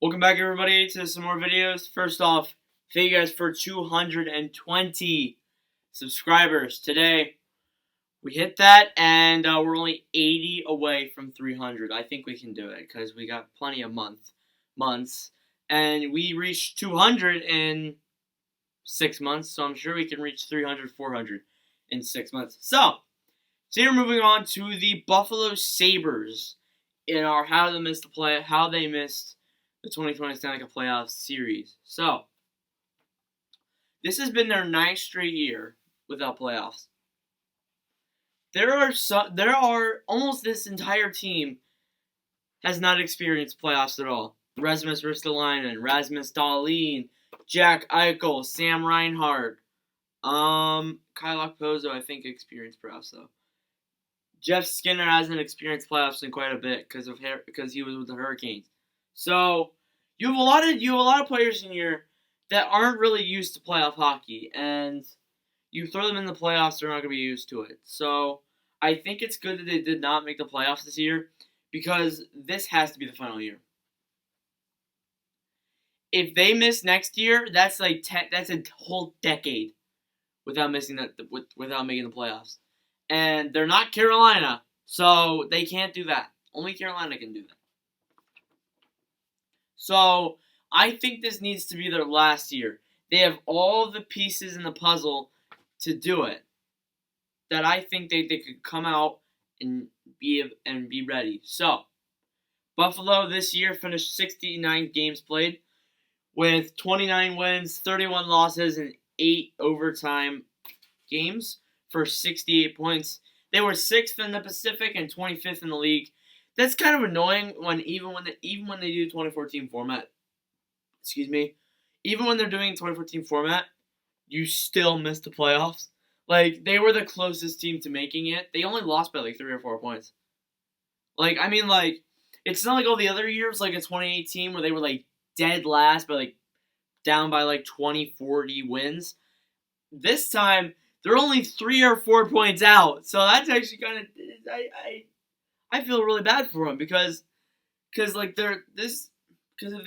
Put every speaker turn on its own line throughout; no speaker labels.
Welcome back, everybody, to some more videos. First off, thank you guys for 220 subscribers. Today, we hit that, and we're only 80 away from 300. I think we can do it, because we got plenty of months. And we reached 200 in 6 months, so I'm sure we can reach 300, 400 in 6 months. So, today we're moving on to the Buffalo Sabres in our how they missed the 2020 Stanley Cup Playoff Series. So, this has been their 9th straight year without playoffs. There are almost this entire team has not experienced playoffs at all. Rasmus Ristolainen, Rasmus Dahlin, Jack Eichel, Sam Reinhart, Kyle Okposo, I think experienced playoffs though. Jeff Skinner hasn't experienced playoffs in quite a bit because he was with the Hurricanes. So you have a lot of players in here that aren't really used to playoff hockey, and you throw them in the playoffs, they're not going to be used to it. So I think it's good that they did not make the playoffs this year, because this has to be the final year. If they miss next year, that's a whole decade without making the playoffs. And they're not Carolina, so they can't do that. Only Carolina can do that. So I think this needs to be their last year. They have all the pieces in the puzzle to do it. That I think they could come out and be ready. So Buffalo this year finished 69 games played with 29 wins, 31 losses, and 8 overtime games for 68 points. They were 6th in the Pacific and 25th in the league. That's kind of annoying even when they do 24-team format. Even when they're doing 24-team format, you still miss the playoffs. Like, they were the closest team to making it. They only lost by like 3 or 4 points. It's not like all the other years, like in 2018, where they were like dead last, but like down by like 20, 40 wins. This time, they're only 3 or 4 points out. So that's actually kind of I feel really bad for them because if they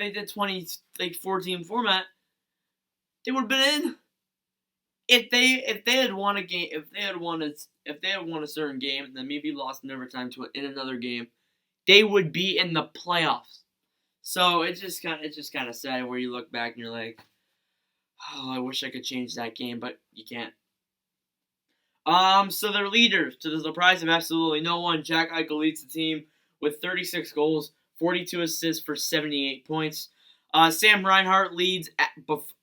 did 4-team format, they would have been in. If they had won a game, if they had won a certain game and then maybe lost in overtime in another game, they would be in the playoffs. So it's just kind of sad where you look back and you're like, oh, I wish I could change that game, but you can't. So their leaders, to the surprise of absolutely no one, Jack Eichel leads the team with 36 goals, 42 assists for 78 points. Sam Reinhart leads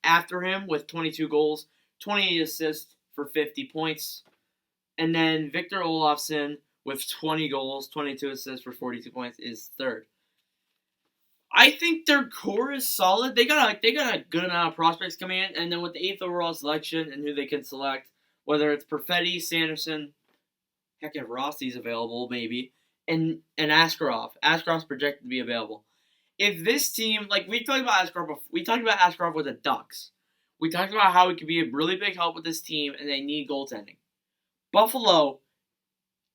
after him with 22 goals, 28 assists for 50 points. And then Victor Olofsson with 20 goals, 22 assists for 42 points is third. I think their core is solid. They got a good amount of prospects coming in, and then with the 8th overall selection and who they can select, whether it's Perfetti, Sanderson, heck, if Rossi's available, maybe, and Askarov. Askarov's projected to be available. If this team, like we talked about Askarov with the Ducks. We talked about how it could be a really big help with this team, and they need goaltending. Buffalo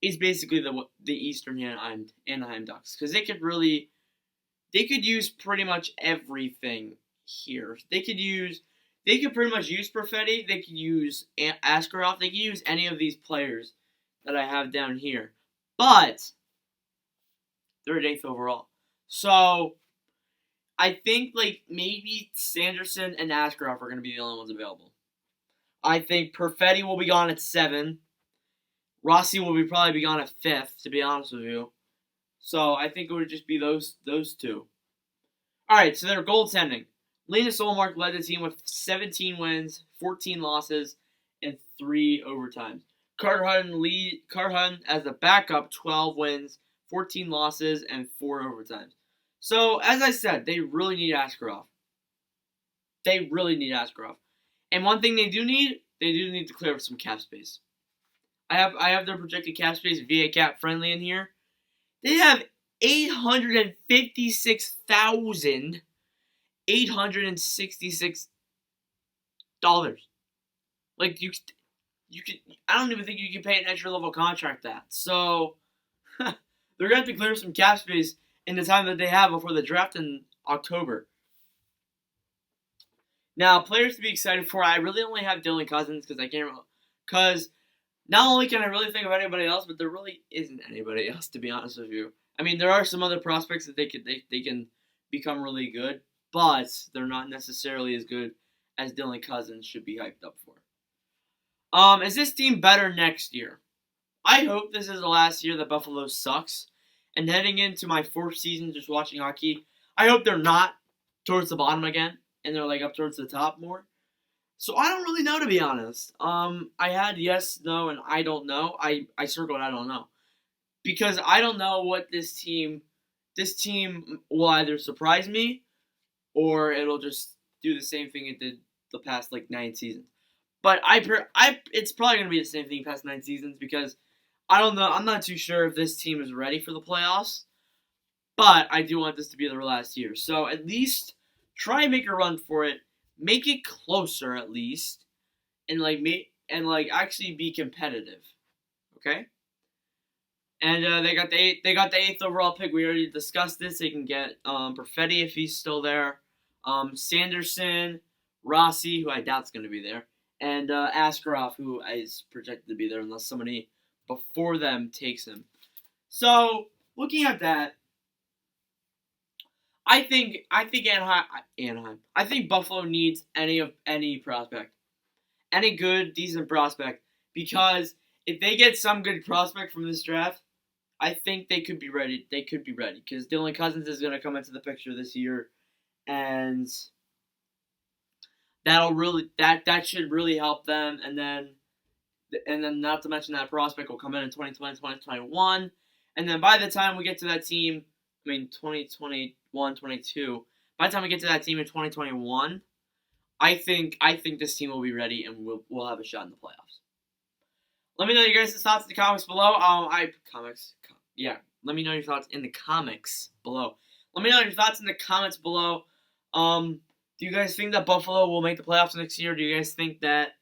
is basically the Eastern Anaheim Ducks, because they could use pretty much everything here. They could pretty much use Perfetti. They could use Askarov. They could use any of these players that I have down here. But they're at 8th overall. So I think maybe Sanderson and Askarov are going to be the only ones available. I think Perfetti will be gone at 7. Rossi will probably be gone at 5th, to be honest with you. So I think it would just be those two. All right, so their goaltending. Linus Ullmark led the team with 17 wins, 14 losses, and 3 overtimes. Carter Hutton as the backup, 12 wins, 14 losses, and 4 overtimes. So, as I said, they really need Askarov. And one thing they do need to clear up some cap space. I have their projected cap space via Cap Friendly in here. They have $856,866. Like you could. I don't even think you can pay an entry level contract that. So they're gonna have to clear some cap space in the time that they have before the draft in October. Now, players to be excited for, I really only have Dylan Cousins because not only can I really think of anybody else, but there really isn't anybody else, to be honest with you. I mean, there are some other prospects that they can become really good, but they're not necessarily as good as Dylan Cousins should be hyped up for. Is this team better next year? I hope this is the last year that Buffalo sucks. And heading into my 4th season just watching hockey, I hope they're not towards the bottom again and they're like up towards the top more. So I don't really know, to be honest. I had yes, no, and I don't know. I circled I don't know. Because I don't know what this team will either surprise me or it'll just do the same thing it did the past like 9 seasons. But it's probably going to be the same thing past 9 seasons because I don't know. I'm not too sure if this team is ready for the playoffs. But I do want this to be their last year. So at least try and make a run for it. Make it closer at least. And actually be competitive. Okay? And they got the 8th overall pick. We already discussed this. They can get Perfetti if he's still there. Sanderson, Rossi, who I doubt's going to be there. And Askarov, who is projected to be there unless somebody before them takes him. So, looking at that, I think Anaheim. I think Buffalo needs any prospect. Any good, decent prospect. Because if they get some good prospect from this draft, I think they could be ready. They could be ready. Because Dylan Cousins is going to come into the picture this year. And that should really help them. And then not to mention that prospect will come in 2020, 2021. And then by the time we get to that team, 2021, 22, by the time we get to that team in 2021, I think this team will be ready and we'll have a shot in the playoffs. Let me know your guys' thoughts in the comments below. Let me know your thoughts in the comics below. Let me know your thoughts in the comments below. Do you guys think that Buffalo will make the playoffs next year? Do you guys think that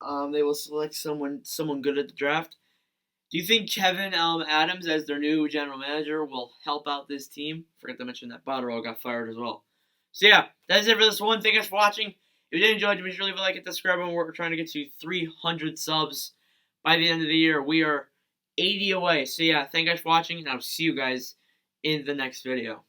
they will select someone good at the draft? Do you think Kevyn Adams, as their new general manager, will help out this team? Forgot to mention that Botterill got fired as well. So yeah, that's it for this one. Thank you guys for watching. If you did enjoy it, be sure to leave a like and subscribe. And we're trying to get to 300 subs by the end of the year. We are 80 away. So yeah, thank you guys for watching, and I'll see you guys in the next video.